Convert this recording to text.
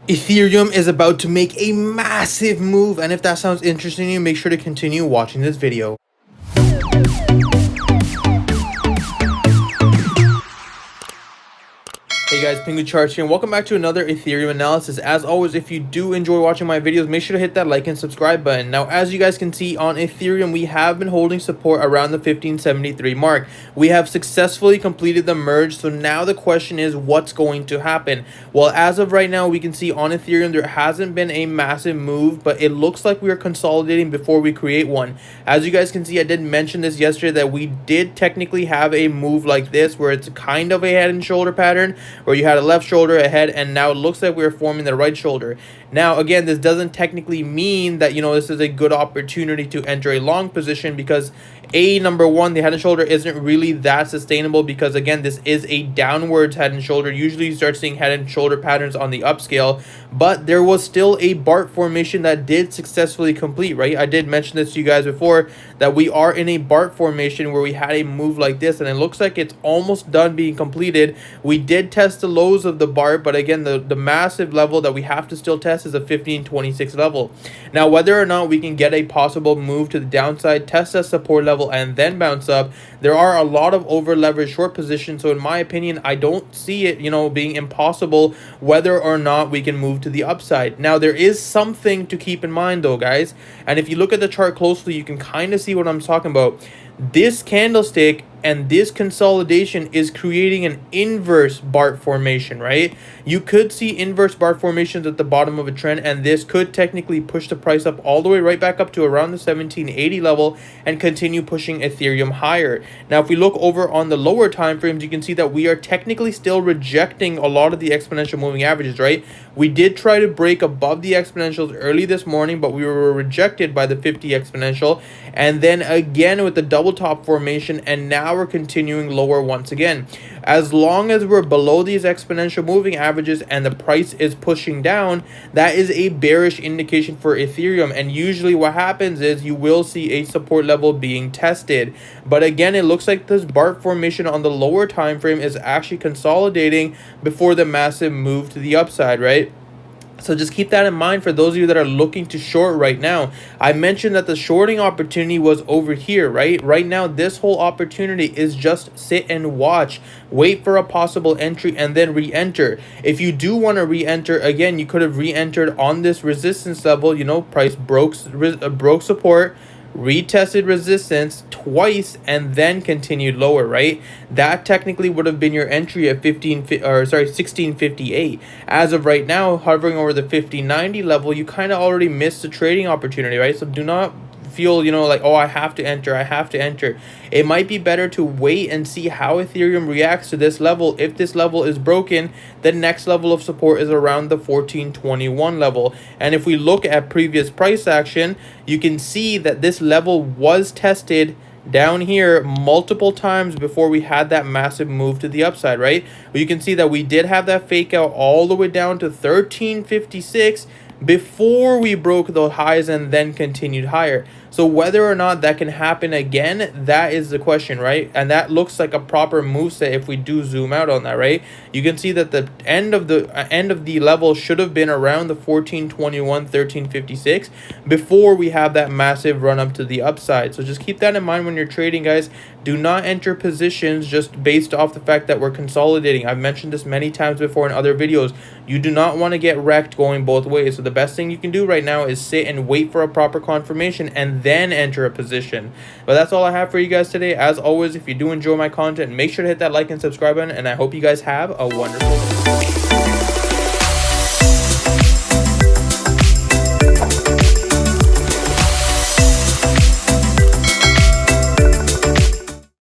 Ethereum is about to make a massive move, and if that sounds interesting to you, make sure to continue watching this video. Hey guys, Pingu Charts here, and welcome back to another Ethereum analysis. As always, if you do enjoy watching my videos, make sure to hit that like and subscribe button. Now, as you guys can see on Ethereum, we have been holding support around the 1573 mark. We have successfully completed the merge, so now the question is what's going to happen? Well, as of right now, we can see on Ethereum there hasn't been a massive move, but it looks like we are consolidating before we create one. As you guys can see, I did mention this yesterday that we did technically have a move like this where it's kind of a head and shoulder pattern, where you had a left shoulder, a head, and now it looks like we're forming the right shoulder. Now, again, this doesn't technically mean that, this is a good opportunity to enter a long position because number one, the head and shoulder isn't really that sustainable because, again, this is a downwards head and shoulder. Usually you start seeing head and shoulder patterns on the upscale, but there was still a BART formation that did successfully complete, right? I did mention this to you guys before that we are in a BART formation where we had a move like this, and it looks like it's almost done being completed. We did test the lows of the BART, but again, the massive level that we have to still test is a 1526 level. Now, whether or not we can get a possible move to the downside, test that support level, and then bounce up, there are a lot of over leveraged short positions. So in my opinion, I don't see it being impossible whether or not we can move to the upside. Now, there is something to keep in mind though, guys, and if you look at the chart closely, you can kind of see what I'm talking about. This candlestick and this consolidation is creating an inverse BART formation, right? You could see inverse BART formations at the bottom of a trend, and this could technically push the price up all the way right back up to around the 1780 level and continue pushing Ethereum higher. Now, if we look over on the lower time frames, you can see that we are technically still rejecting a lot of the exponential moving averages, right? We did try to break above the exponentials early this morning, but we were rejected by the 50 exponential, and then again with the double top formation, and now we're continuing lower once again. As long as we're below these exponential moving averages and the price is pushing down, that is a bearish indication for Ethereum, and usually what happens is you will see a support level being tested. But again, it looks like this BART formation on the lower time frame is actually consolidating before the massive move to the upside, right? So just keep that in mind for those of you that are looking to short right now. I mentioned that the shorting opportunity was over here, right? Right now, this whole opportunity is just sit and watch, wait for a possible entry, and then re-enter. If you do want to re-enter, again, you could have re-entered on this resistance level. Price broke support, retested resistance twice, and then continued lower, right? That technically would have been your entry at 1658. As of right now, hovering over the 1590 level, you kind of already missed the trading opportunity, right? So do not feel like, oh, I have to enter. It might be better to wait and see how Ethereum reacts to this level. If this level is broken, the next level of support is around the 1421 level, and if we look at previous price action, you can see that this level was tested down here multiple times before we had that massive move to the upside, right? But you can see that we did have that fake out all the way down to 1356 before we broke the highs and then continued higher. So whether or not that can happen again, that is the question, right? And that looks like a proper move set if we do zoom out on that, right? You can see that the end of the level should have been around the 1421, 1356 before we have that massive run up to the upside. So just keep that in mind when you're trading, guys. Do not enter positions just based off the fact that we're consolidating. I've mentioned this many times before in other videos. You do not want to get wrecked going both ways. So the best thing you can do right now is sit and wait for a proper confirmation and then enter a position. But that's all I have for you guys today. As always, if you do enjoy my content, make sure to hit that like and subscribe button, and I hope you guys have a wonderful day.